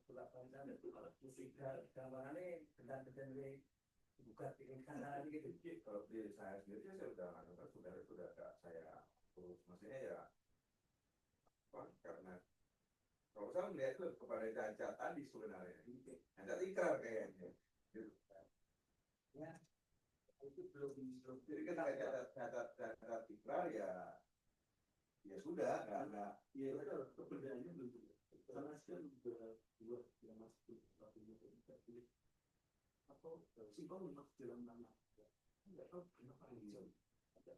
Lapangan itu kalau musik gambarannya benda-benda bukan bikin kanan gitu. Kalau di saya sendiri saya sudah sudah gak saya urus, maksudnya ya karena kalau saya melihat itu kepada Caca tadi sebenarnya Caca ikrar kayaknya gitu. Ya, itu belum Jadi kan Caca ikrar ya ya sudah karena ya betul perbedaannya belum juga karena kan dua yang masuk satu atau simpel masuk dalam nama nggak tahu kenapa yang ada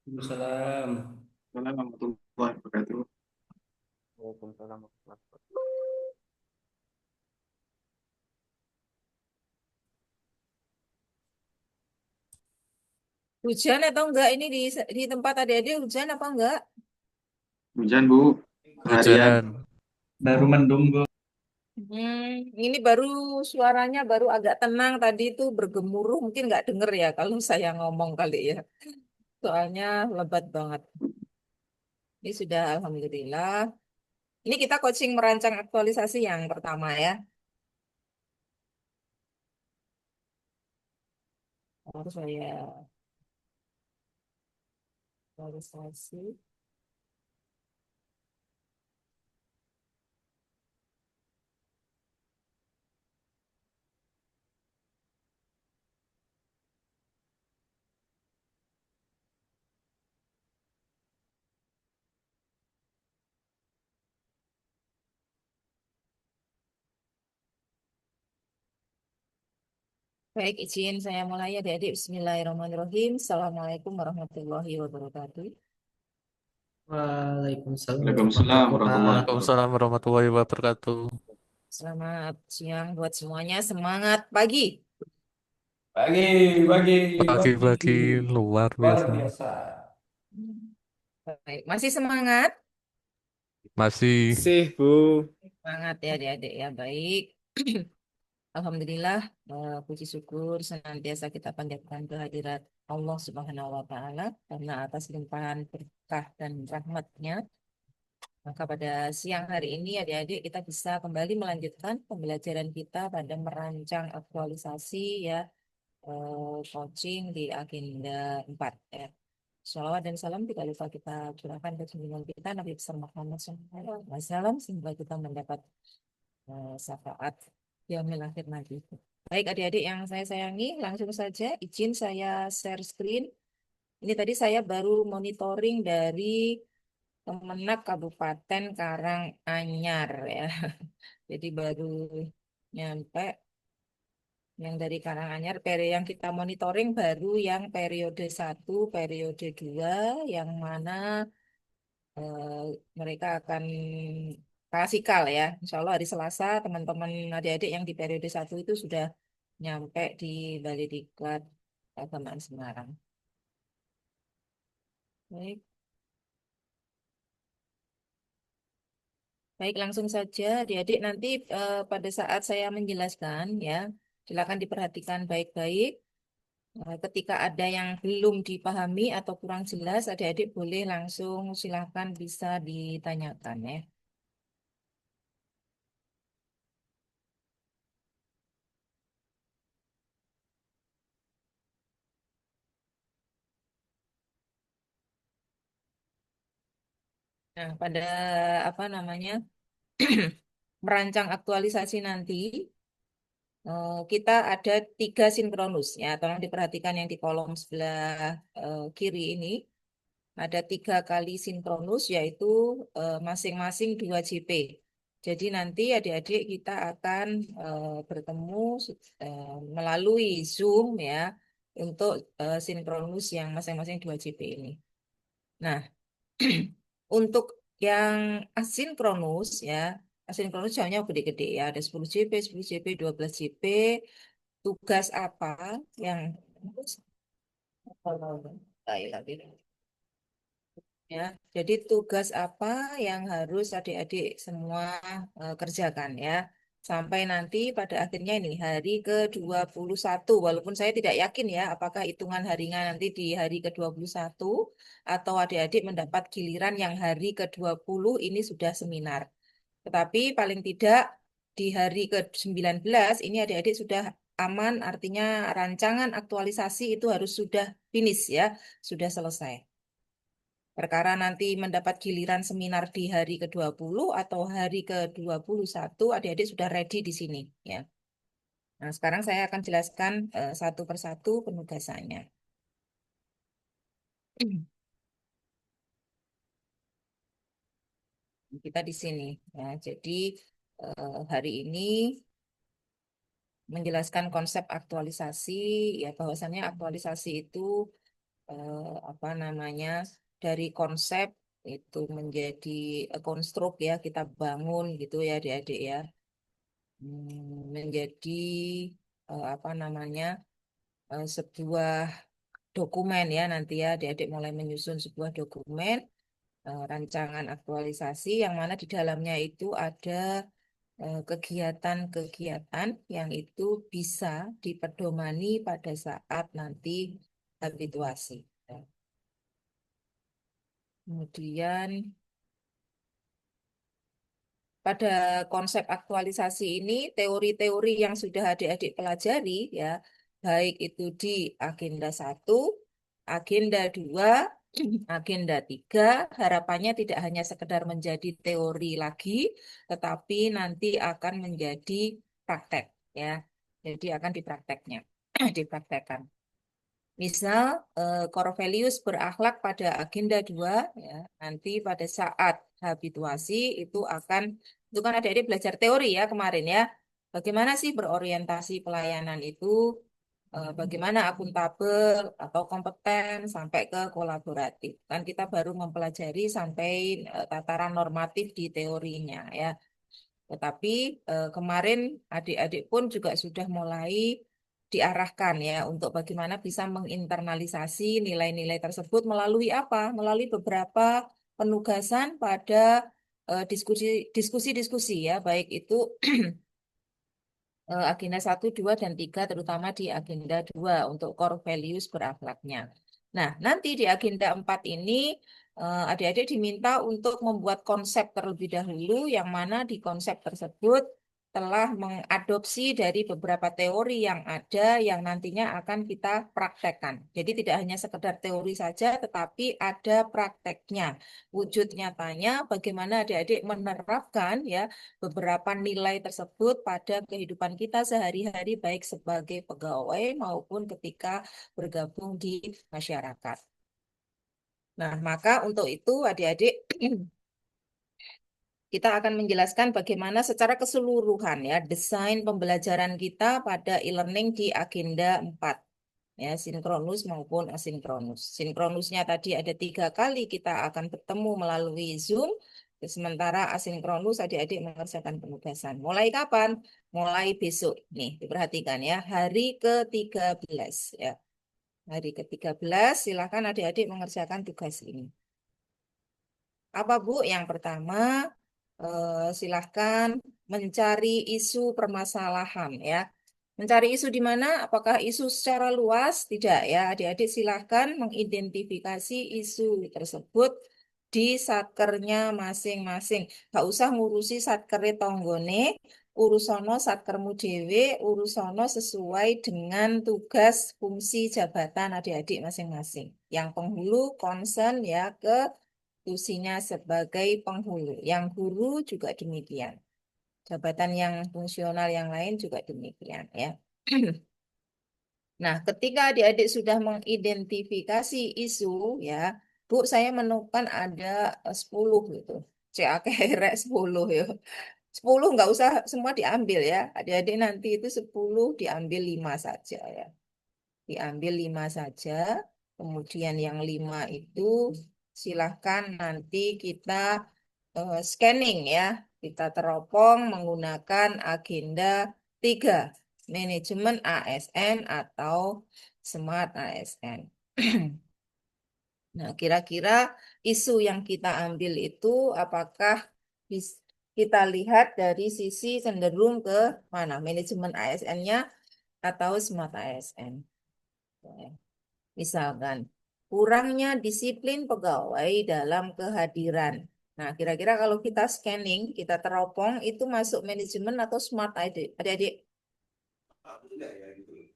Waalaikumsalam. Assalamualaikum warahmatullahi wabarakatuh. Waalaikumsalam. Hujan atau enggak ini di tempat adik-adik hujan apa enggak? Hujan, Bu. Seharian. Hujan. Baru mendung, Bu. Ini baru suaranya baru agak tenang tadi itu bergemuruh mungkin nggak denger ya kalau saya ngomong kali ya. Soalnya lebat banget. Ini sudah alhamdulillah. Ini kita coaching merancang aktualisasi yang pertama ya. Harus saya aktualisasi. Baik, izin saya mulai ya adik-adik. Bismillahirrahmanirrahim. Assalamualaikum warahmatullahi wabarakatuh. Waalaikumsalam Waalaikumsalam warahmatullahi warahmatullahi wabarakatuh. wabarakatuh. Waalaikumsalam warahmatullahi wabarakatuh. Selamat siang buat semuanya. Semangat pagi. Pagi, pagi, Pagi-pagi luar luar biasa. biasa. Baik, masih semangat? Masih Sih, Bu. Semangat ya adik-adik ya. Baik. Alhamdulillah, puji syukur senantiasa kita panjatkan kehadirat Allah Subhanahu wa Ta'ala karena atas limpahan berkah dan rahmatnya. Maka pada siang hari ini adik-adik kita bisa kembali melanjutkan pembelajaran kita pada merancang aktualisasi ya, coaching di agenda 4 ya. Shalawat dan salam tidak lupa kita curahkan ke junjungan kita Nabi besar Muhammad SAW sehingga kita mendapat syafaat yaumil akhir nanti. Baik adik-adik yang saya sayangi, langsung saja izin saya share screen. Ini tadi saya baru monitoring dari Kemenak Kabupaten Karanganyar ya. Jadi baru nyampe yang dari Karanganyar, yang kita monitoring baru yang periode 1, periode 2, yang mana mereka akan klasikal ya. Insya Allah hari Selasa teman-teman adik-adik yang di periode 1 itu sudah nyampe di Balai Diklat Keagamaan Semarang. Baik. Baik, langsung saja adik-adik nanti pada saat saya menjelaskan ya, silakan diperhatikan baik-baik. Ketika ada yang belum dipahami atau kurang jelas, adik-adik boleh langsung silakan bisa ditanyakan ya. Nah, pada apa namanya merancang aktualisasi nanti, kita ada 3 sinkronus ya. Tolong diperhatikan yang di kolom sebelah kiri ini. Ada 3 kali sinkronus yaitu masing-masing 2 JP. Jadi nanti adik-adik kita akan bertemu melalui Zoom ya untuk sinkronus yang masing-masing 2 JP ini. Nah, untuk yang asinkronus ya, asinkronus jamnya gede-gede ya, ada 10 JP, 10 JP, 12 JP. Tugas apa yang lagi ya. Jadi tugas apa yang harus adik-adik semua kerjakan ya. Sampai nanti pada akhirnya ini hari ke-21. Walaupun saya tidak yakin ya apakah hitungan harinya nanti di hari ke-21 atau adik-adik mendapat giliran yang hari ke-20 ini sudah seminar. Tetapi paling tidak di hari ke-19 ini adik-adik sudah aman, artinya rancangan aktualisasi itu harus sudah finish ya, sudah selesai. Perkara nanti mendapat giliran seminar di hari ke-20 atau hari ke-21, adik-adik sudah ready di sini ya. Nah, sekarang saya akan jelaskan satu persatu penugasannya. Kita di sini ya. Jadi hari ini menjelaskan konsep aktualisasi ya, bahwasannya aktualisasi itu apa namanya, dari konsep itu menjadi konstruk ya, kita bangun gitu ya adik-adik ya. Menjadi apa namanya, sebuah dokumen ya, nanti ya adik-adik mulai menyusun sebuah dokumen rancangan aktualisasi yang mana di dalamnya itu ada kegiatan-kegiatan yang itu bisa dipedomani pada saat nanti habituasi. Ya. Kemudian pada konsep aktualisasi ini teori-teori yang sudah adik-adik pelajari ya, baik itu di agenda 1, agenda 2, agenda 3, harapannya tidak hanya sekedar menjadi teori lagi, tetapi nanti akan menjadi praktek ya. Jadi akan diprakteknya, dipraktekkan. Misal core values berakhlak pada agenda 2 ya, nanti pada saat habituasi itu kan adik-adik belajar teori ya kemarin ya. Bagaimana sih berorientasi pelayanan itu, bagaimana akuntabel atau kompeten sampai ke kolaboratif. Kan kita baru mempelajari sampai tataran normatif di teorinya ya. Tetapi kemarin adik-adik pun juga sudah mulai diarahkan ya untuk bagaimana bisa menginternalisasi nilai-nilai tersebut melalui apa? Melalui beberapa penugasan pada diskusi-diskusi ya, baik itu agenda 1, 2, dan 3, terutama di agenda 2 untuk core values berakhlaknya. Nah, nanti di agenda 4 ini adik-adik diminta untuk membuat konsep terlebih dahulu, yang mana di konsep tersebut telah mengadopsi dari beberapa teori yang ada yang nantinya akan kita praktekkan. Jadi tidak hanya sekedar teori saja, tetapi ada prakteknya. Wujud nyatanya bagaimana adik-adik menerapkan ya beberapa nilai tersebut pada kehidupan kita sehari-hari, baik sebagai pegawai maupun ketika bergabung di masyarakat. Nah, maka untuk itu adik-adik kita akan menjelaskan bagaimana secara keseluruhan ya desain pembelajaran kita pada e-learning di agenda 4 ya, sinkronus maupun asinkronus. Sinkronusnya tadi ada 3 kali kita akan bertemu melalui Zoom, sementara asinkronus adik-adik mengerjakan penugasan. Mulai kapan? Mulai besok. Nih, diperhatikan ya, hari ke-13 ya. Hari ke-13 silakan adik-adik mengerjakan tugas ini. Apa Bu? Yang pertama, silahkan mencari isu permasalahan ya. Mencari isu di mana? Apakah isu secara luas? Tidak ya. Adik-adik silahkan mengidentifikasi isu tersebut di satkernya masing-masing. Gak usah ngurusi satkere tonggone, urusono satkermu dewe, urusono sesuai dengan tugas fungsi jabatan adik-adik masing-masing. Yang penghulu concern ya ke tusinya sebagai penghulu. Yang guru juga demikian. Jabatan yang fungsional yang lain juga demikian ya. Nah, ketika adik-adik sudah mengidentifikasi isu ya, Bu, saya menemukan ada 10 gitu. CAK 10 ya. 10 nggak usah semua diambil ya. Adik-adik nanti itu 10 diambil 5 saja ya. Diambil 5 saja. Kemudian yang 5 itu silahkan nanti kita scanning ya. Kita teropong menggunakan agenda 3, manajemen ASN atau smart ASN. Nah, kira-kira isu yang kita ambil itu apakah kita lihat dari sisi cenderung ke mana? Manajemen ASN-nya atau smart ASN? Misalkan, kurangnya disiplin pegawai dalam kehadiran. Nah, kira-kira kalau kita scanning, kita teropong, itu masuk manajemen atau smart adik-adik? Apa tidak ya gitu.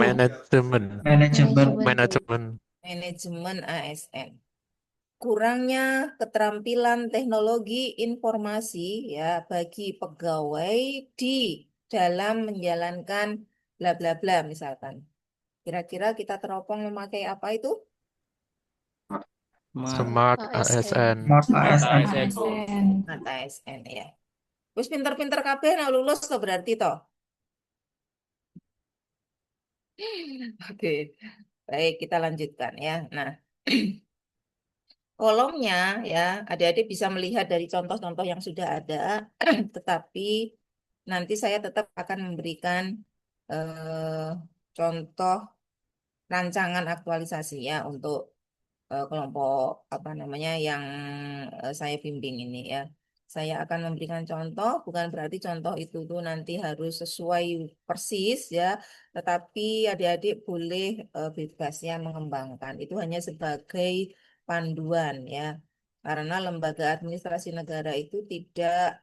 Manajemen. Manajemen. Manajemen ASN. Kurangnya keterampilan teknologi informasi ya bagi pegawai di dalam menjalankan bla bla bla misalkan. Kira-kira kita teropong memakai apa itu? Smart ASN. Smart ASN ya. Terus pinter-pinter kabeh nah lulus tuh berarti toh. Oke. Baik, kita lanjutkan ya. Nah, kolomnya ya, adik-adik bisa melihat dari contoh-contoh yang sudah ada, tetapi nanti saya tetap akan memberikan contoh rancangan aktualisasi ya untuk kelompok apa namanya yang saya bimbing ini ya. Saya akan memberikan contoh, bukan berarti contoh itu tuh nanti harus sesuai persis ya, tetapi adik-adik boleh bebas ya mengembangkan. Itu hanya sebagai panduan ya. Karena lembaga administrasi negara itu tidak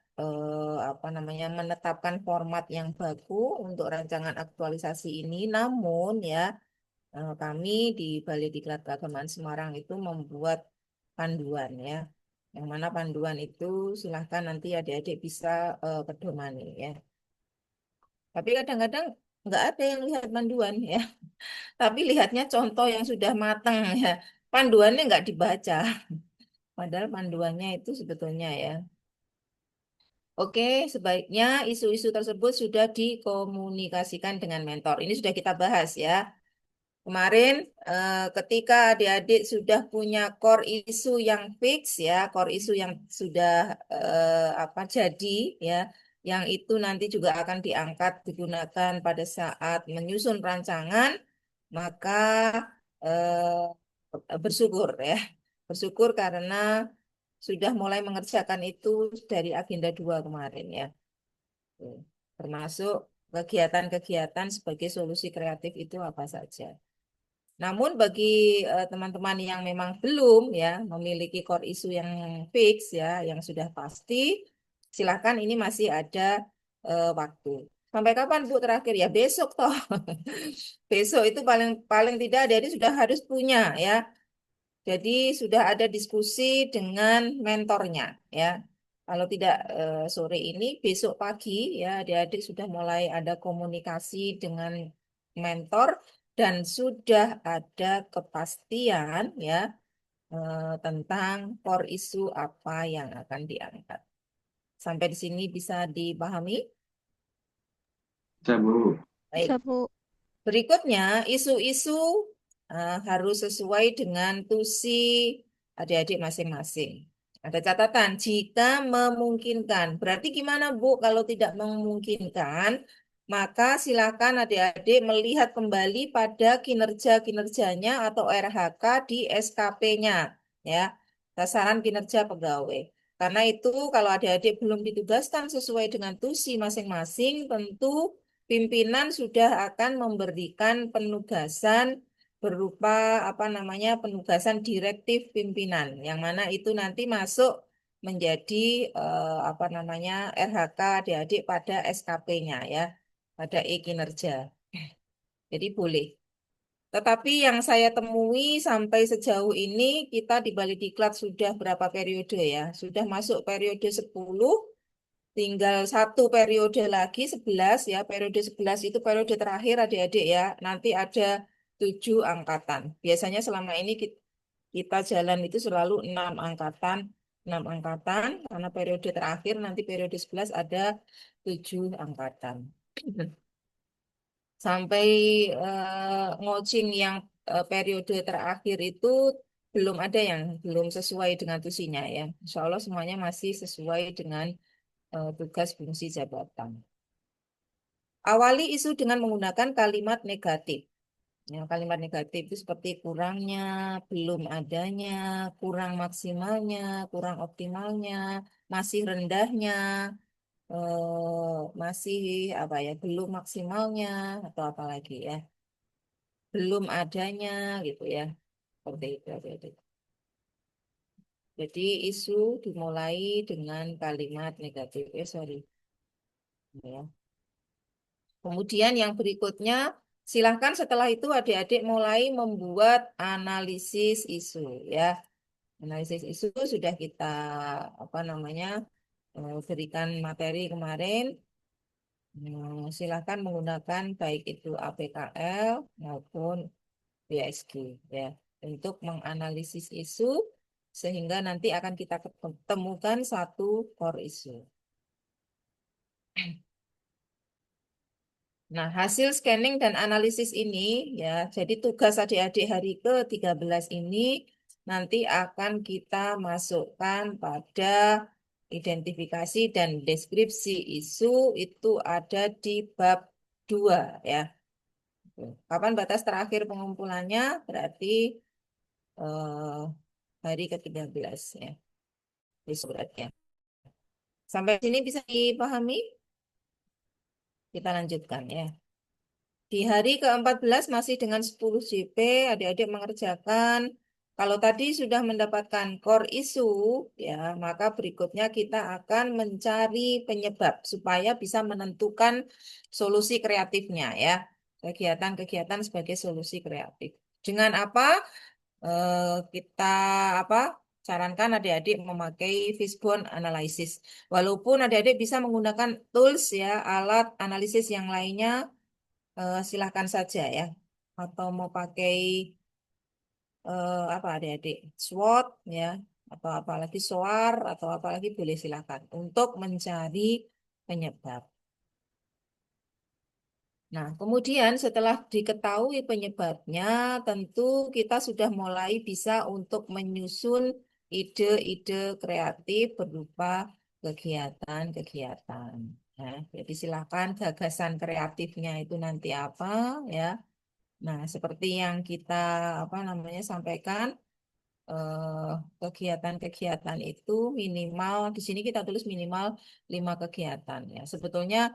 apa namanya menetapkan format yang baku untuk rancangan aktualisasi ini, namun ya kami di Balai Diklat Keagamaan Semarang itu membuat panduan ya. Yang mana panduan itu silahkan nanti adik-adik bisa pedomani ya. Tapi kadang-kadang nggak ada yang lihat panduan ya. Tapi lihatnya contoh yang sudah matang ya. Panduannya nggak dibaca. Padahal panduannya itu sebetulnya ya. Oke, sebaiknya isu-isu tersebut sudah dikomunikasikan dengan mentor. Ini sudah kita bahas ya. Kemarin ketika adik-adik sudah punya core isu yang fix ya, core isu yang sudah apa jadi ya, yang itu nanti juga akan diangkat digunakan pada saat menyusun rancangan, maka bersyukur ya. Bersyukur karena sudah mulai mengerjakan itu dari agenda 2 kemarin ya. Tuh. Termasuk kegiatan-kegiatan sebagai solusi kreatif itu apa saja. Namun bagi teman-teman yang memang belum ya memiliki core isu yang fix ya, yang sudah pasti, silakan ini masih ada waktu. Sampai kapan Bu terakhir? Ya besok toh. Besok itu paling paling tidak jadi sudah harus punya ya. Jadi sudah ada diskusi dengan mentornya ya. Kalau tidak sore ini, besok pagi ya adik-adik sudah mulai ada komunikasi dengan mentor dan sudah ada kepastian ya tentang core isu apa yang akan diangkat. Sampai di sini bisa dipahami? Bisa, Bu. Baik. Bisa, Bu. Berikutnya, isu-isu harus sesuai dengan tusi adik-adik masing-masing. Ada catatan, jika memungkinkan. Berarti gimana, Bu? Kalau tidak memungkinkan, maka silakan adik-adik melihat kembali pada kinerja-kinerjanya atau RHK di SKP-nya. Ya, sasaran kinerja pegawai. Karena itu, kalau adik-adik belum ditugaskan sesuai dengan tusi masing-masing, tentu pimpinan sudah akan memberikan penugasan berupa apa namanya penugasan direktif pimpinan yang mana itu nanti masuk menjadi apa namanya RHK adik-adik pada SKP-nya ya pada kinerja. Jadi boleh. Tetapi yang saya temui sampai sejauh ini kita di Bali Diklat sudah berapa periode ya? Sudah masuk periode 10. Tinggal satu periode lagi 11 ya. Periode 11 itu periode terakhir adik-adik ya. Nanti ada 7 angkatan. Biasanya selama ini kita jalan itu selalu 6 angkatan. 6 angkatan karena periode terakhir nanti periode 11 ada 7 angkatan. Sampai ngocing yang periode terakhir itu belum ada yang belum sesuai dengan tusinya ya. Insya Allah semuanya masih sesuai dengan tugas fungsi jabatan. Awali isu dengan menggunakan kalimat negatif. Ya, kalimat negatif itu seperti kurangnya, belum adanya, kurang maksimalnya, kurang optimalnya, masih rendahnya, masih apa ya, belum maksimalnya atau apa lagi ya, belum adanya gitu ya, seperti itu. Jadi isu dimulai dengan kalimat negatif. Sorry. Ya. Kemudian yang berikutnya, silahkan setelah itu adik-adik mulai membuat analisis isu ya. Analisis isu sudah kita apa namanya berikan materi kemarin. Silahkan menggunakan baik itu APKL maupun BSG ya untuk menganalisis isu sehingga nanti akan kita temukan satu core isu. Nah, hasil scanning dan analisis ini ya, jadi tugas adik-adik hari ke-13 ini nanti akan kita masukkan pada identifikasi dan deskripsi isu itu ada di bab 2 ya. Kapan batas terakhir pengumpulannya? Berarti eh, hari ke-13 ya. Di suratnya. Sampai sini bisa dipahami? Kita lanjutkan ya. Di hari ke-14 masih dengan 10 JP, adik-adik mengerjakan. Kalau tadi sudah mendapatkan core isu, ya, maka berikutnya kita akan mencari penyebab supaya bisa menentukan solusi kreatifnya ya. Kegiatan-kegiatan sebagai solusi kreatif. Dengan apa? Kita apa? Sarankan adik-adik memakai fishbone analysis. Walaupun adik-adik bisa menggunakan tools ya, alat analisis yang lainnya silahkan saja ya. Atau mau pakai apa adik-adik SWOT ya, atau apalagi SOAR atau apalagi boleh silakan untuk mencari penyebab. Nah, kemudian setelah diketahui penyebabnya, tentu kita sudah mulai bisa untuk menyusun ide-ide kreatif berupa kegiatan-kegiatan. Ya, jadi silakan gagasan kreatifnya itu nanti apa ya. Nah, seperti yang kita apa namanya sampaikan, kegiatan-kegiatan itu minimal di sini kita tulis minimal 5 kegiatan ya. Sebetulnya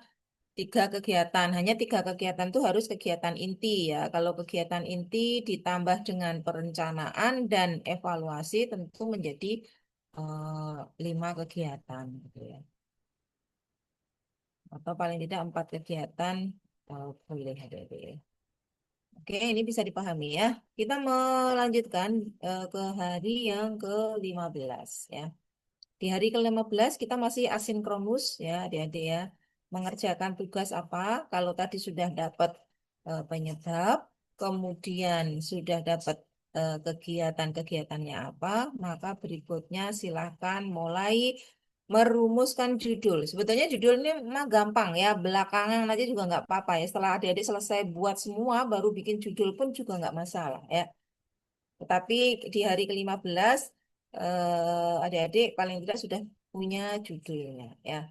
3 kegiatan, hanya 3 kegiatan itu harus kegiatan inti ya. Kalau kegiatan inti ditambah dengan perencanaan dan evaluasi tentu menjadi 5 kegiatan gitu ya. Atau paling tidak 4 kegiatan boleh ada ya. Oke, ini bisa dipahami ya. Kita melanjutkan ke hari yang ke-15 ya. Di hari ke-15 kita masih asinkronus ya, adik-adik ya. Mengerjakan tugas apa? Kalau tadi sudah dapat penyebab, kemudian sudah dapat kegiatan-kegiatannya apa, maka berikutnya silahkan mulai merumuskan judul. Sebetulnya judul ini mah gampang ya, belakangan aja juga nggak apa-apa ya. Setelah adik-adik selesai buat semua, baru bikin judul pun juga nggak masalah ya. Tetapi di hari ke-15 adik-adik paling tidak sudah punya judulnya ya.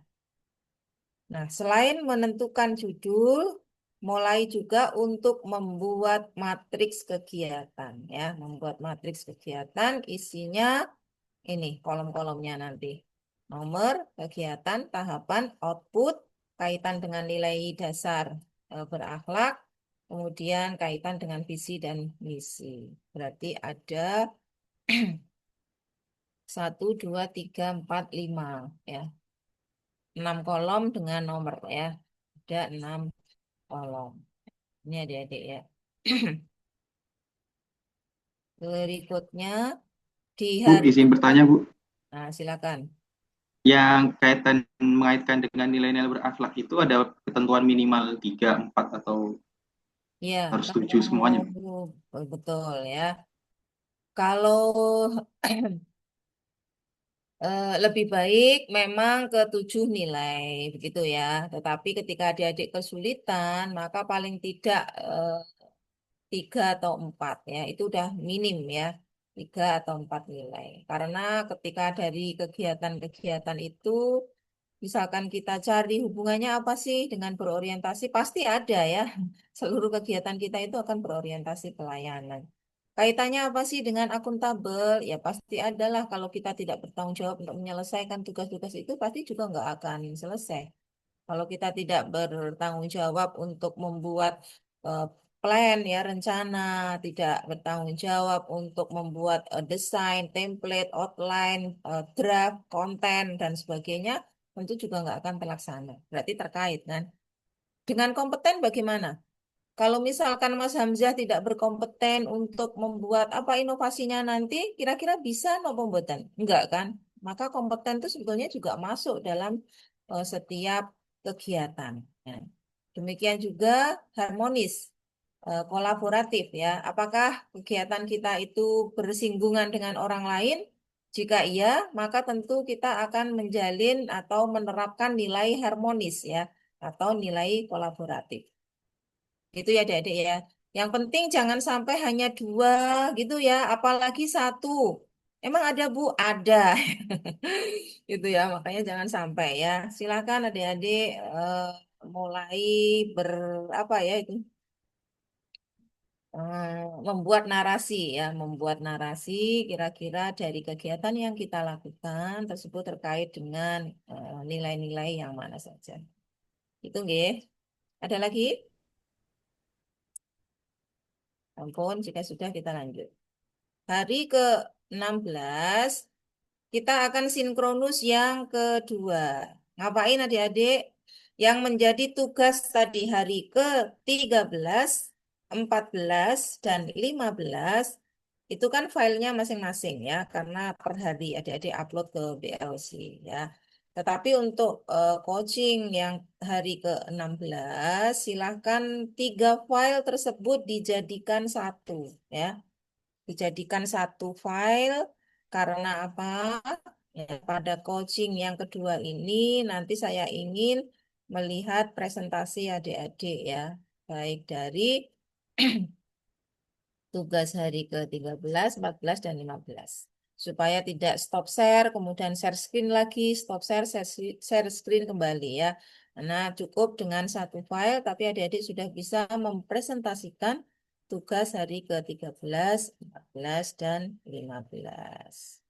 Nah, selain menentukan judul, mulai juga untuk membuat matriks kegiatan ya, membuat matriks kegiatan isinya ini kolom-kolomnya nanti. Nomor, kegiatan, tahapan, output, kaitan dengan nilai dasar berakhlak, kemudian kaitan dengan visi dan misi. Berarti ada 1, 2, 3, 4, 5 ya. 6 kolom dengan nomor ya. Ada 6 kolom. Ini adik-adik ya. Berikutnya di Bu, hari izin bertanya, Bu. Nah, silakan. Yang mengaitkan dengan nilai-nilai berakhlak itu ada ketentuan minimal 3, 4 atau Ya, harus 7 semuanya? kalau betul ya. Kalau lebih baik memang ke 7 nilai begitu ya. Tetapi ketika adik-adik kesulitan, maka paling tidak 3 atau 4 ya. Itu udah minim ya. 3 atau 4 nilai. Karena ketika dari kegiatan-kegiatan itu, misalkan kita cari hubungannya apa sih dengan berorientasi, pasti ada ya. Seluruh kegiatan kita itu akan berorientasi pelayanan. Kaitannya apa sih dengan akuntabel? Ya pasti adalah kalau kita tidak bertanggung jawab untuk menyelesaikan tugas-tugas itu pasti juga nggak akan selesai. Kalau kita tidak bertanggung jawab untuk membuat eh, plan ya rencana, tidak bertanggung jawab untuk membuat desain, template, outline, draft, konten dan sebagainya, tentu juga nggak akan terlaksana. Berarti terkait kan? Dengan kompeten bagaimana? Kalau misalkan Mas Hamzah tidak berkompeten untuk membuat apa inovasinya nanti, kira-kira bisa nopo mboten? Enggak kan? Maka kompeten itu sebetulnya juga masuk dalam setiap kegiatan. Ya. Demikian juga harmonis, kolaboratif ya. Apakah kegiatan kita itu bersinggungan dengan orang lain? Jika iya, maka tentu kita akan menjalin atau menerapkan nilai harmonis ya, atau nilai kolaboratif. Itu ya adik-adik ya. Yang penting jangan sampai hanya 2 gitu ya, apalagi 1. Emang ada Bu? Ada. Gitu ya, makanya jangan sampai ya. Silakan adik-adik mulai ber apa ya itu membuat narasi ya, membuat narasi kira-kira dari kegiatan yang kita lakukan tersebut terkait dengan nilai-nilai yang mana saja. Itu nggih. Ada lagi? Ampun, jika sudah kita lanjut. Hari ke-16 kita akan sinkronus yang kedua. Ngapain adik-adik? Yang menjadi tugas tadi hari ke-13, 14, dan 15 itu kan filenya masing-masing ya, karena per hari adik-adik upload ke BLC ya. Tetapi untuk coaching yang hari ke-16, silahkan 3 file tersebut dijadikan satu ya. Dijadikan satu file karena apa? Ya, pada coaching yang kedua ini nanti saya ingin melihat presentasi adik-adik ya, baik dari tugas hari ke-13, 14, dan 15. Supaya tidak stop share, kemudian share screen lagi, stop share, share screen kembali ya. Nah, cukup dengan satu file, tapi adik-adik sudah bisa mempresentasikan tugas hari ke-13, 14, dan 15.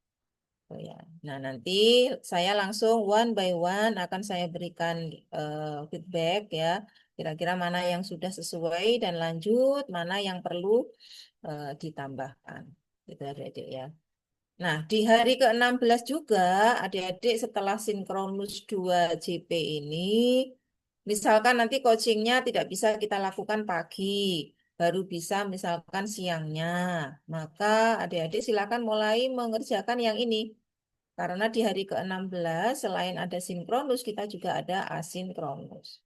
Oh ya. Nah, nanti saya langsung one by one akan saya berikan feedback ya. Kira-kira mana yang sudah sesuai dan lanjut, mana yang perlu ditambahkan. Gitu adik-adik ya. Nah, di hari ke-16 juga adik-adik setelah sinkronus 2 JP ini, misalkan nanti coachingnya tidak bisa kita lakukan pagi, baru bisa misalkan siangnya, maka adik-adik silakan mulai mengerjakan yang ini. Karena di hari ke-16 selain ada sinkronus, kita juga ada asinkronus.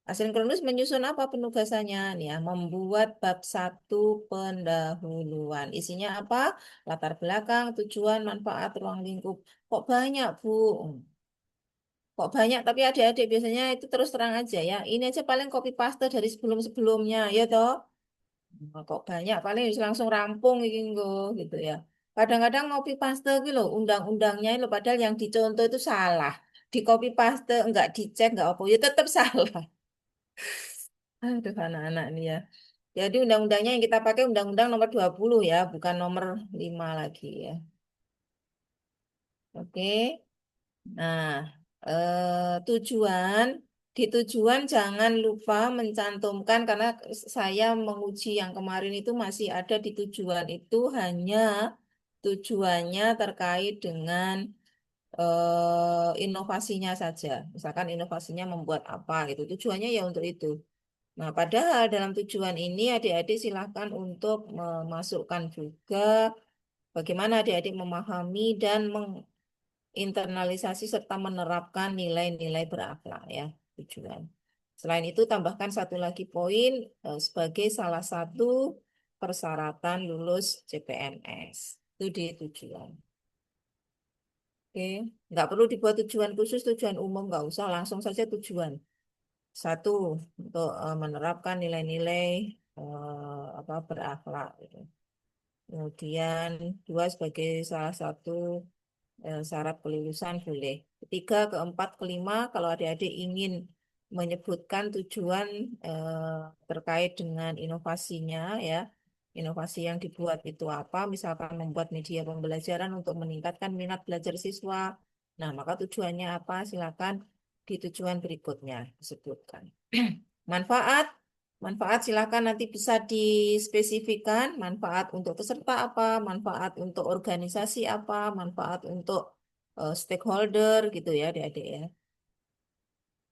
Asinkronus menyusun apa penugasannya? Nih ya, membuat bab 1 pendahuluan. Isinya apa? Latar belakang, tujuan, manfaat, ruang lingkup. Kok banyak, Bu? Kok banyak, tapi adik-adik biasanya itu terus terang aja ya. Ini aja paling copy paste dari sebelum-sebelumnya, ya toh? Kok banyak, paling bisa langsung rampung ini gitu ya. Kadang-kadang copy paste gitu loh, undang-undangnya itu padahal yang dicontoh itu salah. Di copy paste, enggak dicek, enggak apa, ya tetap salah. Aduh, anak-anak ini ya. Jadi undang-undangnya yang kita pakai undang-undang nomor 20 ya, bukan nomor 5 lagi ya. Oke. Nah, tujuan, di tujuan jangan lupa mencantumkan karena saya menguji yang kemarin itu masih ada di tujuan itu hanya tujuannya terkait dengan inovasinya saja. Misalkan inovasinya membuat apa gitu. Tujuannya ya untuk itu. Nah, padahal dalam tujuan ini adik-adik silahkan untuk memasukkan juga bagaimana adik-adik memahami dan menginternalisasi serta menerapkan nilai-nilai berakhlak ya tujuan. Selain itu tambahkan satu lagi poin sebagai salah satu persyaratan lulus CPNS. Itu di tujuan. Oke, nggak perlu dibuat tujuan khusus, tujuan umum nggak usah, langsung saja tujuan. Satu, untuk menerapkan nilai-nilai apa berakhlak gitu. Kemudian 2 sebagai salah satu syarat kelulusan boleh. Ketiga, keempat, kelima kalau adik-adik ingin menyebutkan tujuan terkait dengan inovasinya ya. Inovasi yang dibuat itu apa? Misalkan membuat media pembelajaran untuk meningkatkan minat belajar siswa. Nah, maka tujuannya apa? Silakan di tujuan berikutnya disebutkan. Manfaat, manfaat silakan nanti bisa dispesifikan, manfaat untuk peserta apa, manfaat untuk organisasi apa, manfaat untuk stakeholder gitu ya adik-adik ya.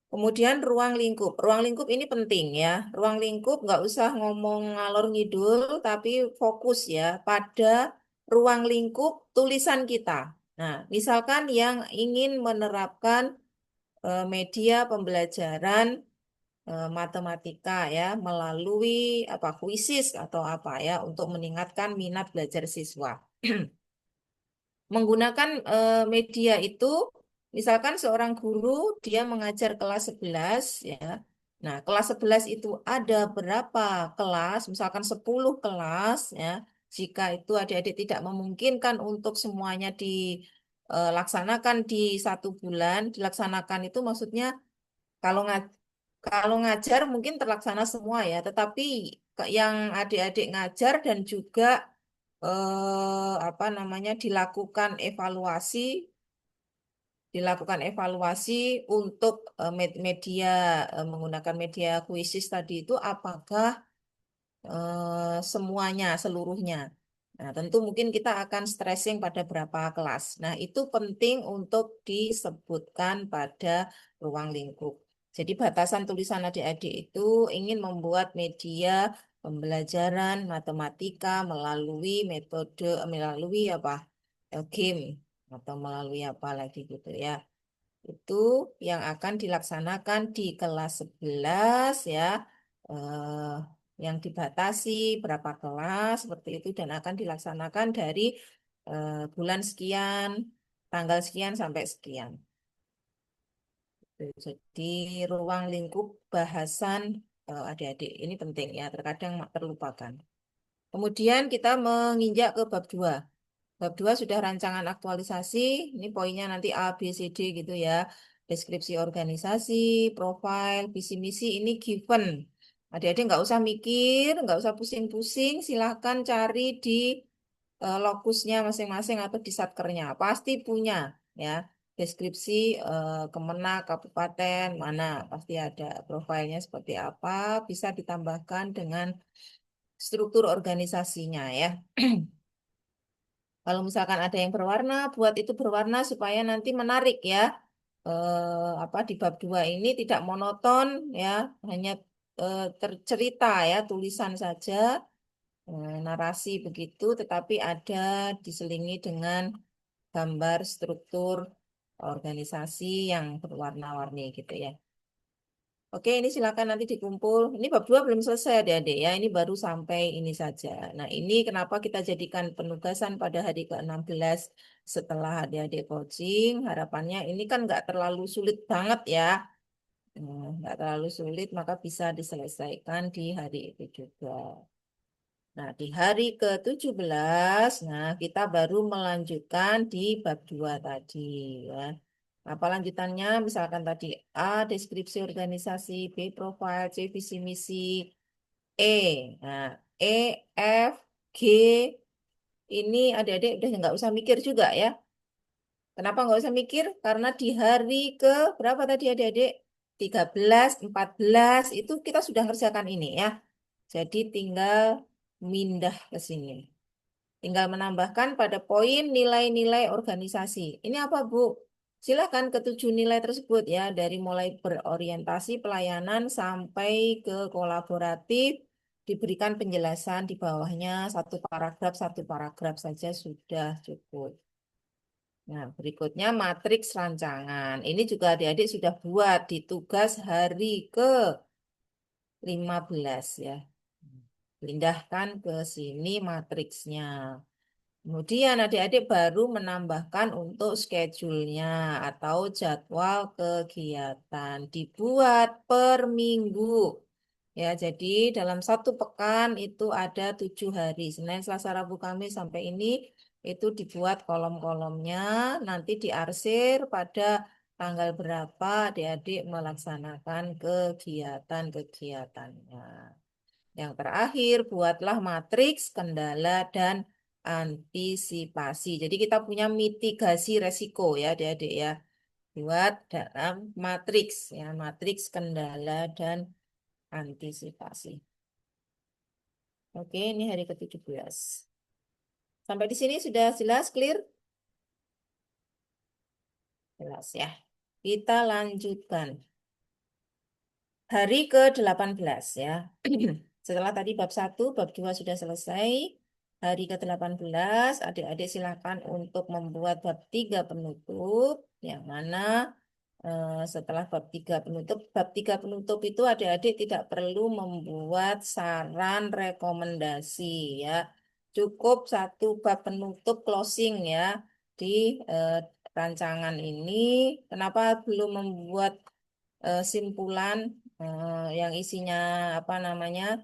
Kemudian ruang lingkup. Ruang lingkup ini penting ya. Ruang lingkup nggak usah ngomong ngalor ngidul, tapi fokus ya pada ruang lingkup tulisan kita. Nah, misalkan yang ingin menerapkan media pembelajaran matematika ya melalui apa kuisis atau apa ya untuk meningkatkan minat belajar siswa. Menggunakan media itu misalkan seorang guru dia mengajar kelas 11 ya. Nah, kelas 11 itu ada berapa kelas? Misalkan 10 kelas ya. Jika itu adik-adik tidak memungkinkan untuk semuanya dilaksanakan di 1 bulan, dilaksanakan itu maksudnya kalau kalau ngajar mungkin terlaksana semua ya, tetapi yang adik-adik ngajar dan juga apa namanya dilakukan evaluasi untuk media menggunakan media kuisis tadi itu apakah semuanya seluruhnya. Nah, tentu mungkin kita akan stressing pada berapa kelas. Nah, itu penting untuk disebutkan pada ruang lingkup. Jadi batasan tulisan adik-adik itu ingin membuat media pembelajaran matematika melalui apa? Game atau melalui apa lagi gitu ya. Itu yang akan dilaksanakan di kelas 11 ya. Eh, yang dibatasi berapa kelas seperti itu dan akan dilaksanakan dari bulan sekian, tanggal sekian sampai sekian. Jadi ruang lingkup bahasan adik-adik ini penting ya, terkadang terlupakan. Kemudian kita menginjak ke bab 2. Bab 2 sudah rancangan aktualisasi, ini poinnya nanti A, B, C, D gitu ya. Deskripsi organisasi, profil, visi misi, ini given. Adik-adik nggak usah mikir, nggak usah pusing-pusing, silahkan cari di lokusnya masing-masing atau di satkernya. Pasti punya ya. Deskripsi Kemenak, kabupaten, mana pasti ada profilnya seperti apa, bisa ditambahkan dengan struktur organisasinya ya. Kalau misalkan ada yang berwarna, buat itu berwarna supaya nanti menarik ya. Apa di bab 2 ini tidak monoton ya, hanya tercerita ya, tulisan saja, narasi begitu, tetapi ada diselingi dengan gambar struktur organisasi yang berwarna-warni gitu ya. Oke, ini silakan nanti dikumpul. Ini bab 2 belum selesai adik-adik ya. Ini baru sampai ini saja. Nah, ini kenapa kita jadikan penugasan pada hari ke-16 setelah adik-adik coaching. Harapannya ini kan nggak terlalu sulit banget ya. Nggak terlalu sulit, maka bisa diselesaikan di hari itu juga. Nah, di hari ke-17, nah kita baru melanjutkan di bab 2 tadi ya. Apa lanjutannya? Misalkan tadi A, deskripsi organisasi, B, profile, C, visi misi, E. Nah, E, F, G, ini adik-adik udah nggak usah mikir juga ya. Kenapa nggak usah mikir? Karena di hari ke berapa tadi adik-adik? 13, 14 itu kita sudah ngerjakan ini ya. Jadi tinggal mindah ke sini. Tinggal menambahkan pada poin nilai-nilai organisasi. Ini apa, Bu? Silakan ketujuh nilai tersebut ya, dari mulai berorientasi pelayanan sampai ke kolaboratif, diberikan penjelasan di bawahnya satu paragraf saja sudah cukup. Nah, berikutnya matriks rancangan. Ini juga adik-adik sudah buat di tugas hari ke-15 ya. Pindahkan ke sini matriksnya. Kemudian adik-adik baru menambahkan untuk schedule-nya atau jadwal kegiatan. Dibuat per minggu. Ya, jadi dalam 1 pekan itu ada 7 hari. Senin, Selasa, Rabu, Kamis sampai ini itu dibuat kolom-kolomnya. Nanti diarsir pada tanggal berapa adik-adik melaksanakan kegiatan-kegiatannya. Yang terakhir, buatlah matriks kendala dan antisipasi. Jadi kita punya mitigasi resiko ya adik-adik ya. Buat dalam matriks ya, matriks kendala dan antisipasi. Oke, ini hari ke-17. Sampai di sini sudah jelas, clear? Jelas ya. Kita lanjutkan. Hari ke-18 ya. Setelah tadi bab 1, bab 2 sudah selesai. Hari ke-18, adik-adik silakan untuk membuat bab 3 penutup. Yang mana setelah bab 3 penutup itu adik-adik tidak perlu membuat saran rekomendasi ya. Cukup 1 bab penutup closing ya di rancangan ini. Kenapa belum membuat simpulan yang isinya apa namanya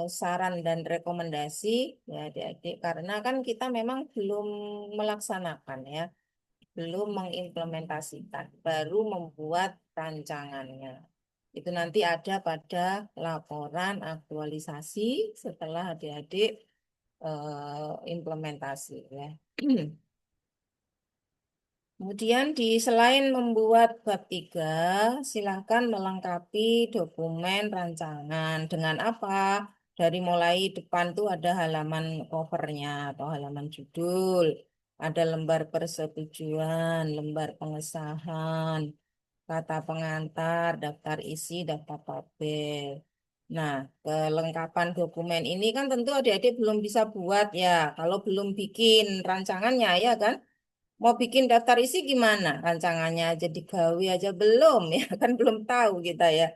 saran dan rekomendasi ya adik-adik, karena kan kita memang belum melaksanakan ya, belum mengimplementasikan, baru membuat rancangannya. Itu nanti ada pada laporan aktualisasi setelah adik-adik implementasi ya. Kemudian selain membuat bab 3, silahkan melengkapi dokumen rancangan dengan apa? Dari mulai depan tuh ada halaman covernya atau halaman judul, ada lembar persetujuan, lembar pengesahan, kata pengantar, daftar isi, daftar tabel. Nah, kelengkapan dokumen ini kan tentu adik-adik belum bisa buat ya, kalau belum bikin rancangannya ya kan? Mau bikin daftar isi gimana? Rancangannya aja digawe aja belum ya kan belum tahu kita ya.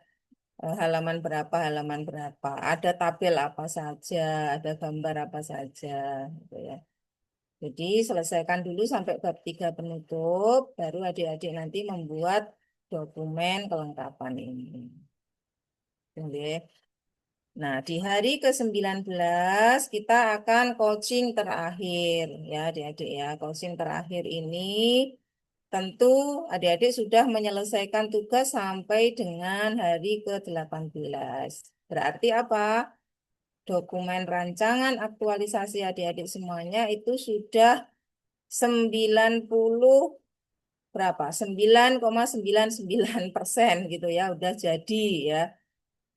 Halaman berapa, halaman berapa. Ada tabel apa saja, ada gambar apa saja gitu ya. Jadi selesaikan dulu sampai bab 3 penutup, baru adik-adik nanti membuat dokumen kelengkapan ini. Oke. Nah, di hari ke-19 kita akan coaching terakhir ya adik-adik ya. Coaching terakhir ini tentu adik-adik sudah menyelesaikan tugas sampai dengan hari ke-18. Berarti apa? Dokumen rancangan aktualisasi adik-adik semuanya itu sudah 90 berapa? 9,99% gitu ya, udah jadi ya.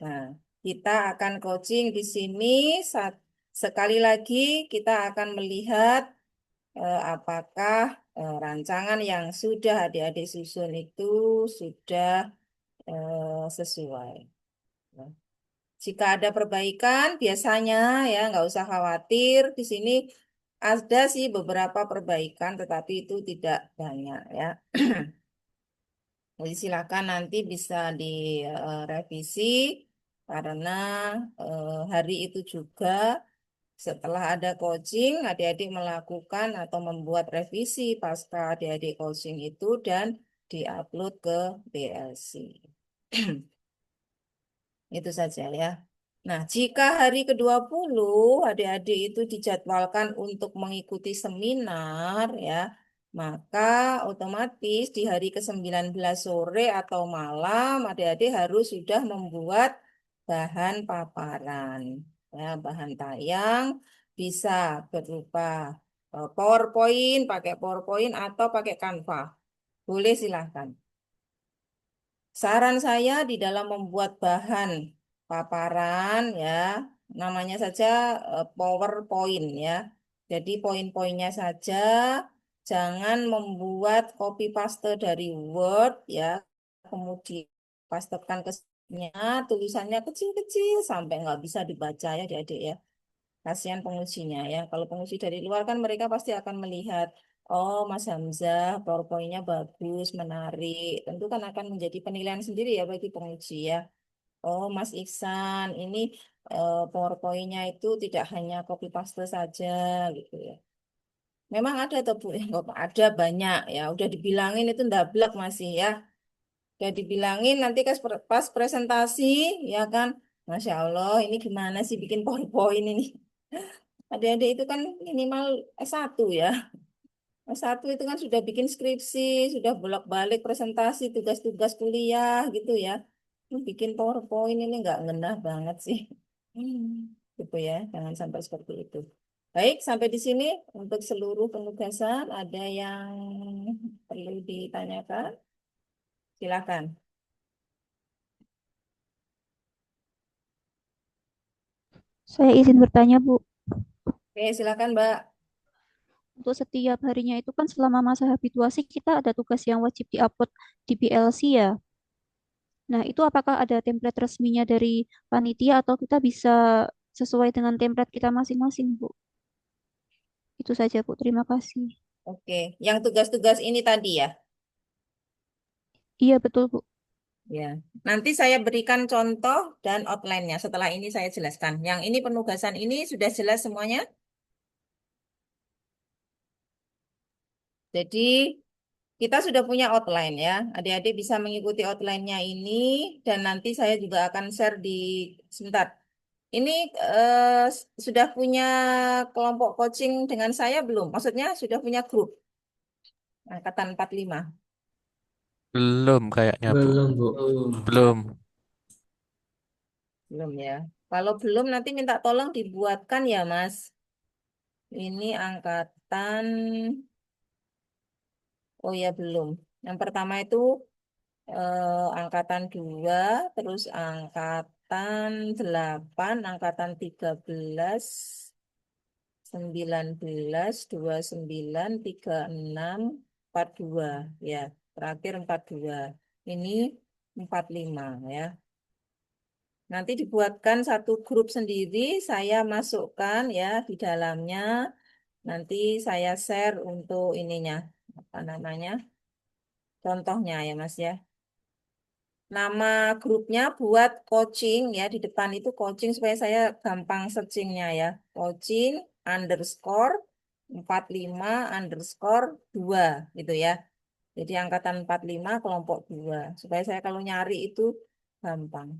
Nah, kita akan coaching di sini. Sekali lagi kita akan melihat apakah rancangan yang sudah adik-adik susun itu sudah sesuai. Nah, jika ada perbaikan, biasanya ya nggak usah khawatir. Di sini ada sih beberapa perbaikan, tetapi itu tidak banyak ya. Jadi silakan nanti bisa direvisi karena hari itu juga setelah ada coaching, adik-adik melakukan atau membuat revisi pasca adik-adik coaching itu dan diupload ke BLC. Itu saja ya. Nah, jika hari ke-20 adik-adik itu dijadwalkan untuk mengikuti seminar ya, maka otomatis di hari ke-19 sore atau malam adik-adik harus sudah membuat bahan paparan. Ya, bahan tayang bisa berupa PowerPoint, pakai PowerPoint atau pakai Canva. Boleh silahkan. Saran saya di dalam membuat bahan paparan ya, namanya saja PowerPoint ya. Jadi poin-poinnya saja, jangan membuat copy paste dari Word ya, kemudian pastekan ke sini, tulisannya kecil-kecil sampai nggak bisa dibaca ya adik-adik ya. Kasihan pengujinya ya. Kalau penguji dari luar kan mereka pasti akan melihat, oh Mas Hamzah, PowerPoint-nya bagus, menarik. Tentu kan akan menjadi penilaian sendiri ya bagi penguji ya. Oh Mas Iksan, ini PowerPoint-nya itu tidak hanya copy paste saja gitu ya. Memang ada tuh Bu, yang ada banyak ya. Udah dibilangin itu ndablek masih ya. Udah dibilangin nanti pas presentasi ya kan. Masya Allah, ini gimana sih bikin PowerPoint ini? Adik-adik itu kan minimal S1 ya. S1 itu kan sudah bikin skripsi, sudah bolak-balik presentasi, tugas-tugas kuliah gitu ya. Bikin PowerPoint ini nggak ngenah banget sih. Gitu ya, jangan sampai seperti itu. Baik, sampai di sini untuk seluruh penugasan. Ada yang perlu ditanyakan? Silakan. Saya izin bertanya, Bu. Oke, silakan Mbak. Untuk setiap harinya itu kan selama masa habituasi kita ada tugas yang wajib diupload di BLC ya. Nah, itu apakah ada template resminya dari panitia atau kita bisa sesuai dengan template kita masing-masing, Bu? Itu saja, Bu. Terima kasih. Oke, yang tugas-tugas ini tadi ya. Iya, betul, Bu. Ya, nanti saya berikan contoh dan outline-nya. Setelah ini saya jelaskan. Yang ini penugasan ini sudah jelas semuanya. Jadi kita sudah punya outline ya. Adik-adik bisa mengikuti outline-nya ini dan nanti saya juga akan share di sebentar. Ini sudah punya kelompok coaching dengan saya belum? Maksudnya sudah punya grup angkatan 45. Belum kayaknya, Bu. Belum, Bu. Belum. Belum ya. Kalau belum nanti minta tolong dibuatkan ya, Mas. Ini angkatan, oh ya belum. Yang pertama itu angkatan 2, terus angkatan 8, angkatan 13, 19, 29, 36, 42. Ya, terakhir 42. Ini 45 ya. Nanti dibuatkan satu grup sendiri, saya masukkan ya di dalamnya. Nanti saya share untuk ininya, apa namanya, contohnya ya Mas ya. Nama grupnya buat coaching ya, di depan itu coaching supaya saya gampang searchingnya ya. Coaching underscore 45 underscore 2 gitu ya. Jadi angkatan 45 kelompok 2. Supaya saya kalau nyari itu gampang.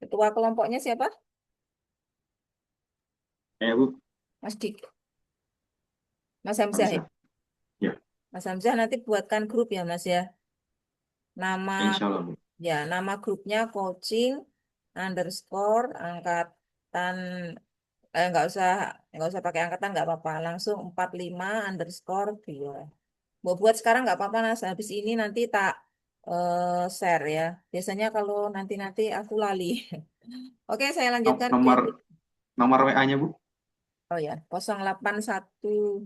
Ketua kelompoknya siapa? Bu, Mas Dik. Mas Hamzah ya. Hamzah. Ya, Mas Hamzah nanti buatkan grup ya Mas ya. Nama insya Allah, Bu. ya nama grupnya coaching underscore angkatan nggak usah pakai angkatan nggak apa-apa langsung 45 underscore 2. Mau buat sekarang nggak apa-apa Mas. Habis ini nanti tak share ya. Biasanya kalau nanti aku lali. Oke, saya lanjutkan ke Nomor WA-nya, Bu. oh ya 081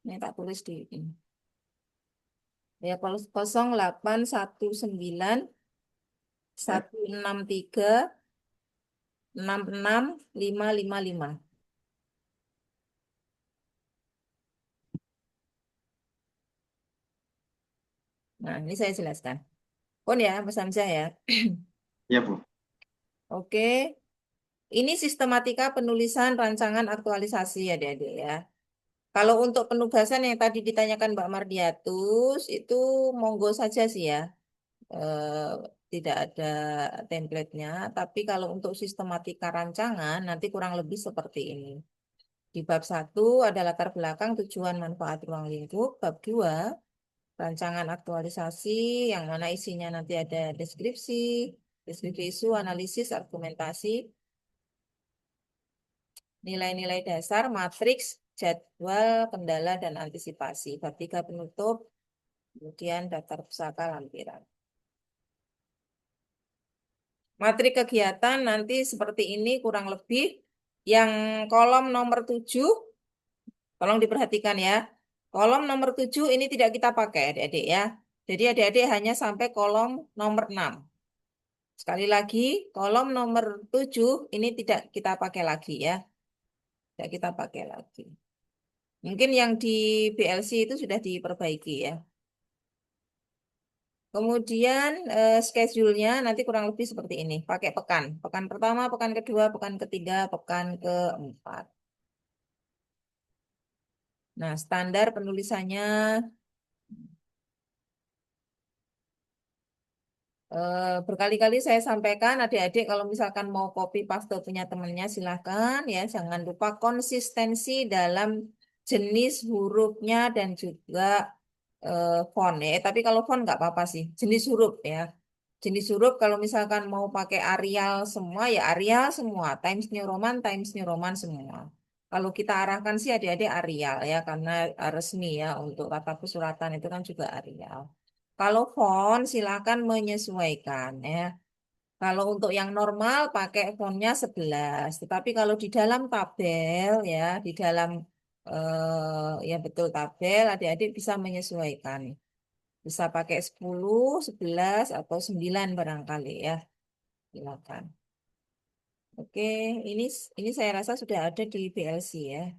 ini tak tulis di ini. Ya, 0819 163 66555. Nah, ini saya jelaskan. Pun ya, Mas Hamzah ya. Ya, Bu. Oke, ini sistematika penulisan rancangan aktualisasi ya, adik-adik ya. Kalau untuk penugasan yang tadi ditanyakan Mbak Mardiatus, itu monggo saja sih ya. Eh, tidak ada template-nya, tapi kalau untuk sistematika rancangan nanti kurang lebih seperti ini. Di bab 1 ada latar belakang tujuan manfaat ruang lingkup, bab 2 rancangan aktualisasi yang mana isinya nanti ada deskripsi, deskripsi isu, analisis, argumentasi, nilai-nilai dasar, matriks, jadwal, kendala, dan antisipasi. Bab 3 penutup, kemudian daftar pusaka lampiran. Materi kegiatan nanti seperti ini kurang lebih. Yang kolom nomor 7, tolong diperhatikan ya. Kolom nomor 7 ini tidak kita pakai adik-adik ya. Jadi adik-adik hanya sampai kolom nomor 6. Sekali lagi, kolom nomor 7 ini tidak kita pakai lagi ya. Tidak kita pakai lagi. Mungkin yang di BLC itu sudah diperbaiki ya. Kemudian schedule-nya nanti kurang lebih seperti ini. Pakai pekan. Pekan pertama, pekan kedua, pekan ketiga, pekan keempat. Nah, standar penulisannya berkali-kali saya sampaikan adik-adik kalau misalkan mau copy paste punya temannya silahkan ya. Jangan lupa konsistensi dalam jenis hurufnya dan juga font ya. Tapi kalau font nggak apa-apa sih. Jenis huruf ya. Jenis huruf kalau misalkan mau pakai Arial semua ya Arial semua. Times New Roman, Times New Roman semua. Kalau kita arahkan sih adik-adik Arial ya karena resmi ya untuk kata pesuratan itu kan juga Arial. Kalau font silakan menyesuaikan ya. Kalau untuk yang normal pakai fontnya 11. Tetapi kalau di dalam tabel ya, di dalam ya betul tabel adik-adik bisa menyesuaikan. Bisa pakai 10, 11 atau 9 barangkali ya. Silakan. Oke, ini saya rasa sudah ada di BLC ya.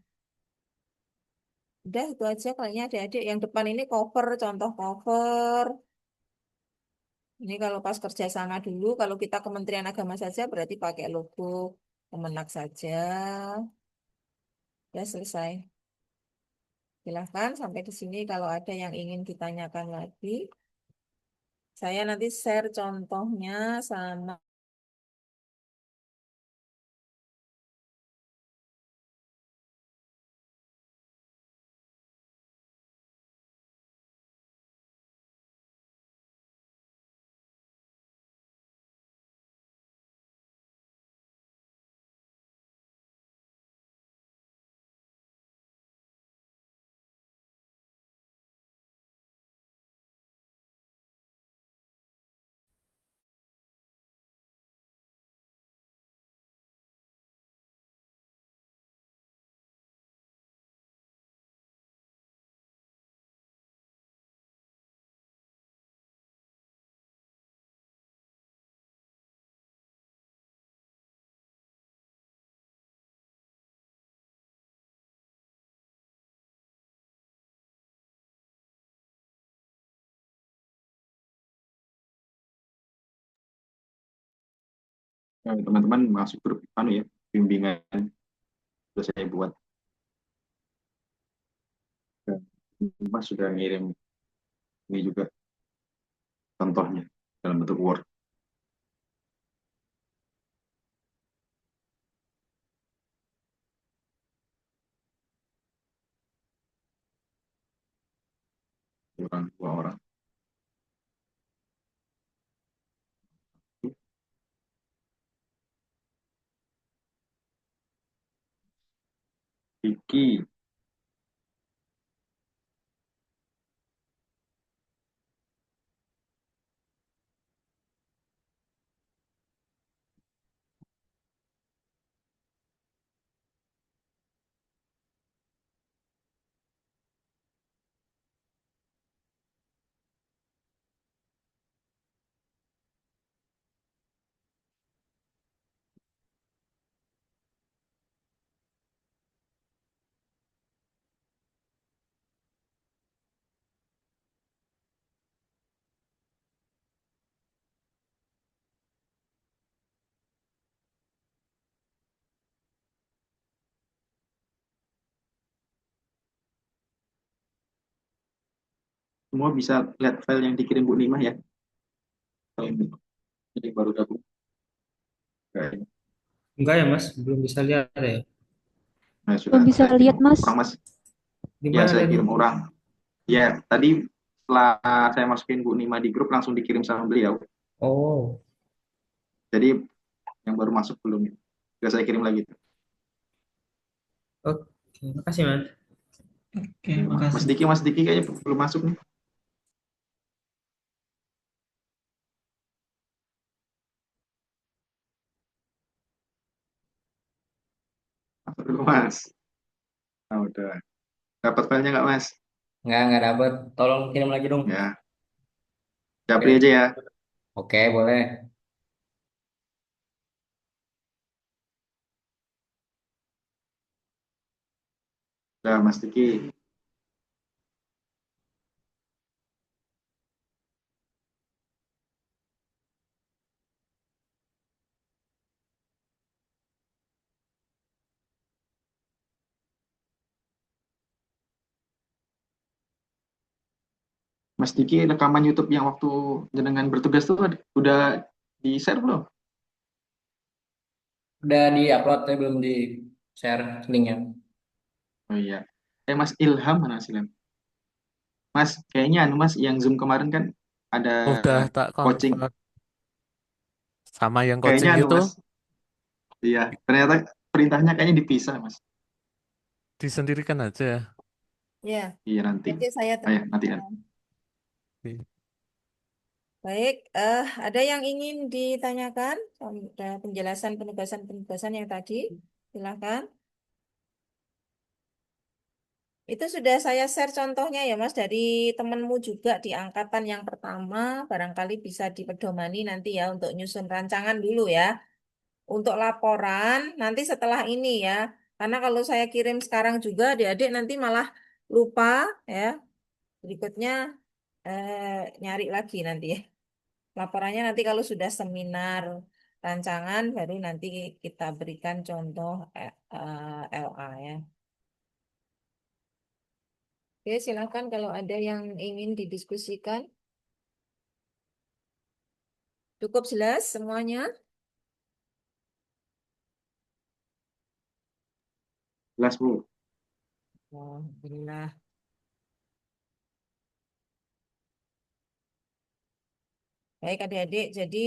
Udah itu aja kayaknya adik-adik. Yang depan ini cover, contoh cover. Ini kalau pas kerja sama dulu, kalau kita Kementerian Agama saja berarti pakai logo Kemenak saja. Ya selesai. Silahkan sampai di sini kalau ada yang ingin ditanyakan lagi. Saya nanti share contohnya sama Teman-teman masuk grup ya, bimbingan sudah saya buat. Mas sudah ngirim ini juga contohnya dalam bentuk Word. Dua orang. Vicky. Semua bisa lihat file yang dikirim Bu Nima ya. Jadi baru gabung. Enggak ya Mas, belum bisa lihat ya. Nah, Belum sudah bisa saya lihat, kirim Mas. orang Mas. Di Ya, mana saya tadi? kirim orang. Ya, tadi setelah saya masukin Bu Nima di grup langsung dikirim sama beliau. Oh, Jadi yang baru masuk belum. Sudah saya kirim lagi. oke. Makasih Mas. Oke, makasih. Mas Diki kayaknya belum masuk nih. Masuk dulu Mas. Nah, udah. Dapat filenya nggak Mas? Nggak dapet. Tolong kirim lagi dong. Ya, Japri Kirim. aja ya. Oke, boleh. Udah Mas Diki. Mas Diki rekaman YouTube yang waktu jenengan bertugas tuh udah di-share belum? Udah di-upload, tapi belum di-share linknya. Oh iya. Mas Ilham mana sih Lem? Mas, kayaknya Mas yang Zoom kemarin kan ada Udah tak coaching. convert sama yang Kayaknya coaching itu Mas. Iya, ternyata perintahnya kayaknya dipisah Mas. disendirikan aja ya. ya. Iya nanti. Oke, saya Ayo, nanti kan. teruskan. Baik, ada yang ingin ditanyakan? Ada penjelasan penugasan-penugasan yang tadi? Silakan. Itu sudah saya share contohnya ya Mas dari temanmu juga di angkatan yang pertama. Barangkali bisa dipedomani nanti ya untuk nyusun rancangan dulu ya. Untuk laporan nanti setelah ini ya. Karena kalau saya kirim sekarang juga adik-adik nanti malah lupa ya. Berikutnya nyari lagi nanti ya. Laporannya nanti kalau sudah seminar rancangan baru nanti kita berikan contoh LA ya. Oke, silakan kalau ada yang ingin didiskusikan. Cukup jelas semuanya? Jelas, Bu. Alhamdulillah. Baik adik-adik, jadi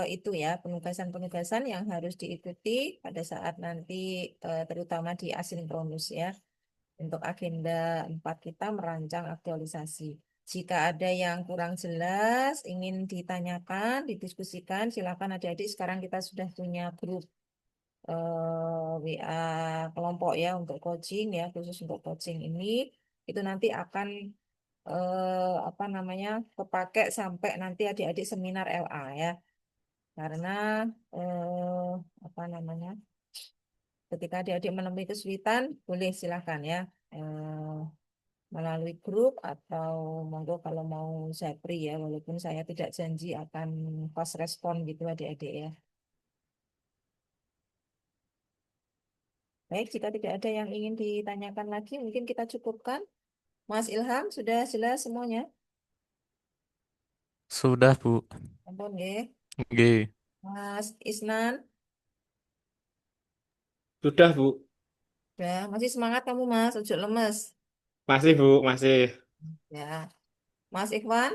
itu ya penugasan-penugasan yang harus diikuti pada saat nanti terutama di asinkronus ya. Untuk agenda 4 kita merancang aktualisasi. Jika ada yang kurang jelas, ingin ditanyakan, didiskusikan, silakan adik-adik. Sekarang kita sudah punya grup WA kelompok ya untuk coaching ya, khusus untuk coaching ini. Itu nanti akan apa namanya kepake sampai nanti adik-adik seminar LA ya. Karena apa namanya ketika adik-adik menemui kesulitan, boleh silahkan ya. eh, Melalui grup atau monggo kalau mau japri ya, walaupun saya tidak janji akan fast respon gitu adik-adik ya. Baik, jika tidak ada yang ingin ditanyakan lagi, mungkin kita cukupkan. Mas Ilham, sudah jelas semuanya? Sudah, Bu. Ampun, nggih. Oke. Mas Isnan, Sudah, Bu. ya masih semangat kamu Mas, ojo lemes. Masih, Bu. Masih. Ya, Mas Ikhwan,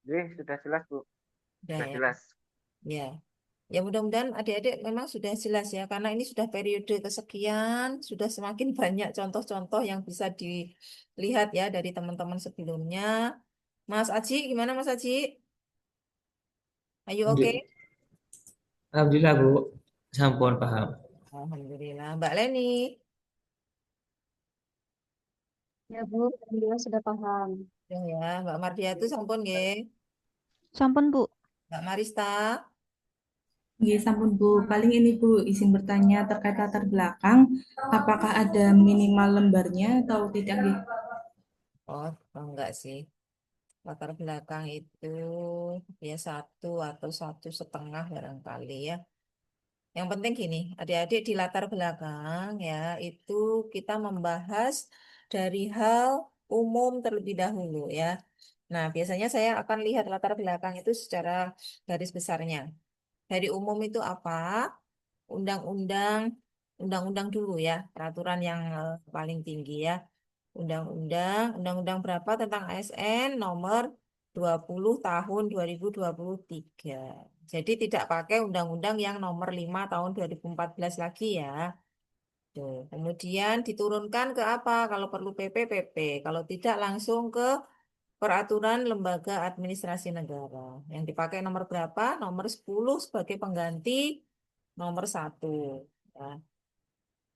Sudah jelas, Bu. udah Sudah ya. jelas. Ya, ya mudah-mudahan adik-adik memang sudah jelas ya, karena ini sudah periode kesekian, sudah semakin banyak contoh-contoh yang bisa dilihat ya dari teman-teman sebelumnya. Mas Aji, gimana Mas Aji? Ayo oke? Alhamdulillah, Bu. Sampun paham. Alhamdulillah. Mbak Leni, Ya, Bu, alhamdulillah sudah paham. ya, Mbak Mardia itu sampun nggih. Sampun, Bu. Mbak Marista, Nggih, sampun Bu. Paling ini Bu, izin bertanya terkait latar belakang, apakah ada minimal lembarnya atau tidak nggih? oh enggak sih. Latar belakang itu ya 1 atau 1,5 barangkali ya. Yang penting gini, adik-adik di latar belakang ya itu kita membahas dari hal umum terlebih dahulu ya. Nah, biasanya saya akan lihat latar belakang itu secara garis besarnya. Dari umum itu apa? Undang-undang, undang-undang dulu ya, peraturan yang paling tinggi ya. Undang-undang berapa tentang ASN nomor 20 tahun 2023. Jadi tidak pakai undang-undang yang nomor 5 tahun 2014 lagi ya. Tuh. Kemudian diturunkan ke apa? Kalau perlu PP. Kalau tidak langsung ke peraturan lembaga administrasi negara. Yang dipakai nomor berapa? Nomor 10 sebagai pengganti nomor 1. Ya.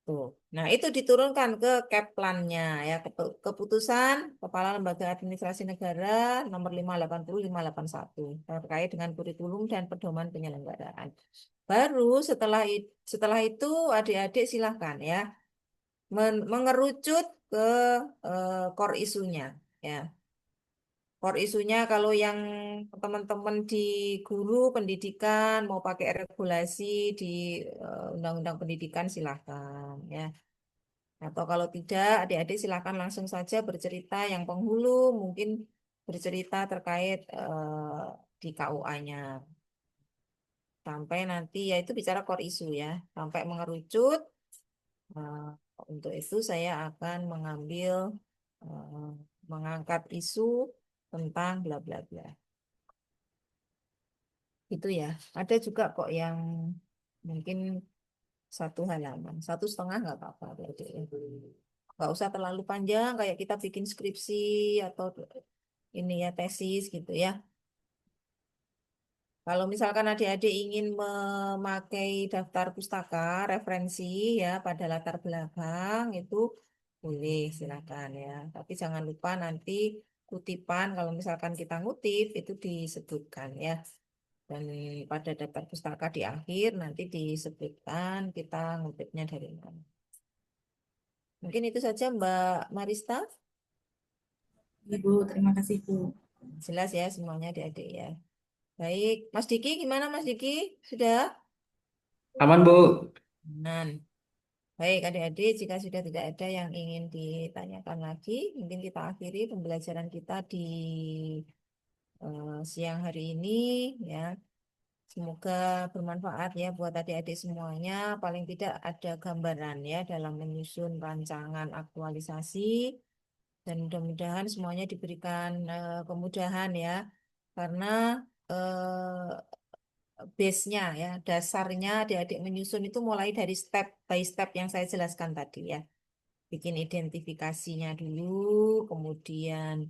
Tuh. Nah, itu diturunkan ke Keplannya ya, keputusan Kepala Lembaga Administrasi Negara nomor 580/581 terkait dengan kurikulum dan pedoman penyelenggaraan. Baru setelah itu adik-adik silahkan ya mengerucut ke core isunya ya. Core isunya kalau yang teman-teman di guru pendidikan mau pakai regulasi di Undang-Undang Pendidikan silahkan ya. Atau kalau tidak, adik-adik silakan langsung saja bercerita yang penghulu, mungkin bercerita terkait di KUA-nya. Sampai nanti, ya itu bicara core isu ya, sampai mengerucut. eh, untuk itu saya akan mengambil, eh, mengangkat isu tentang bla bla bla. Itu ya, ada juga kok yang mungkin 1 halaman, 1,5 nggak apa-apa. Adik-adik ya. Nggak usah terlalu panjang kayak kita bikin skripsi atau ini ya tesis gitu ya. Kalau misalkan adik-adik ingin memakai daftar pustaka referensi ya pada latar belakang itu boleh silakan ya. Tapi jangan lupa nanti kutipan kalau misalkan kita ngutip itu disebutkan ya. Dan pada daftar pustaka di akhir nanti disebutkan kita ngutipnya dari mana. Mungkin itu saja Mbak Marista. Ibu, terima kasih Bu. Jelas ya semuanya adik-adik ya. Baik, Mas Diki gimana Mas Diki? Sudah? Aman, Bu. Aman. Baik, adik-adik, jika sudah tidak ada yang ingin ditanyakan lagi, mungkin kita akhiri pembelajaran kita di siang hari ini, ya. Semoga bermanfaat ya buat adik-adik semuanya. Paling tidak ada gambaran ya dalam menyusun rancangan aktualisasi, dan mudah-mudahan semuanya diberikan kemudahan ya, karena base-nya ya, dasarnya adik-adik menyusun itu mulai dari step by step yang saya jelaskan tadi ya. Bikin identifikasinya dulu, kemudian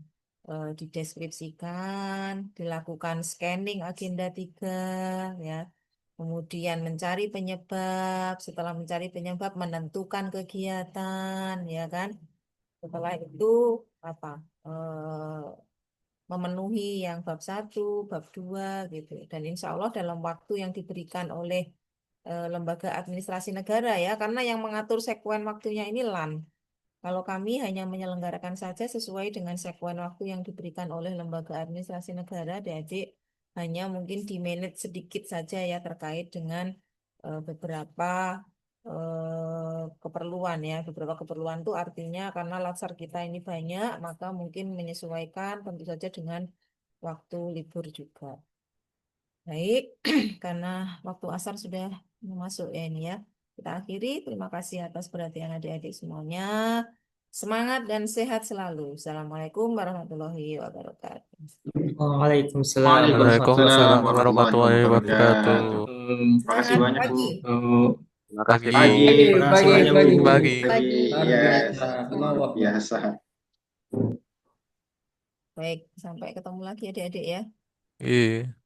dideskripsikan, dilakukan scanning agenda 3 ya. Kemudian mencari penyebab, setelah mencari penyebab menentukan kegiatan ya kan. Setelah itu apa? Memenuhi yang bab 1, bab 2 gitu. Dan insya Allah dalam waktu yang diberikan oleh lembaga administrasi negara ya, karena yang mengatur sekuen waktunya ini LAN. Kalau kami hanya menyelenggarakan saja sesuai dengan sekuen waktu yang diberikan oleh lembaga administrasi negara, adik-adik hanya mungkin di manage sedikit saja ya terkait dengan beberapa keperluan ya. Beberapa keperluan itu artinya karena latsar kita ini banyak, maka mungkin menyesuaikan tentu saja dengan waktu libur juga. Baik, karena waktu asar sudah masuk ya ini ya. Kita akhiri. Terima kasih atas perhatian adik-adik semuanya. Semangat dan sehat selalu. Assalamualaikum warahmatullahi wabarakatuh. Waalaikumsalam Waalaikumsalam warahmatullahi warahmatullahi wabarakatuh. wabarakatuh. Terima kasih Semangat banyak, Bu. pagi. Terima kasih Pagi. Pagi, terima kasih Pagi, banyak, pagi, Bu. Pagi. Pagi, luar yes, biasa. luar Allah biasa. Baik, sampai ketemu lagi adik-adik ya. Iya.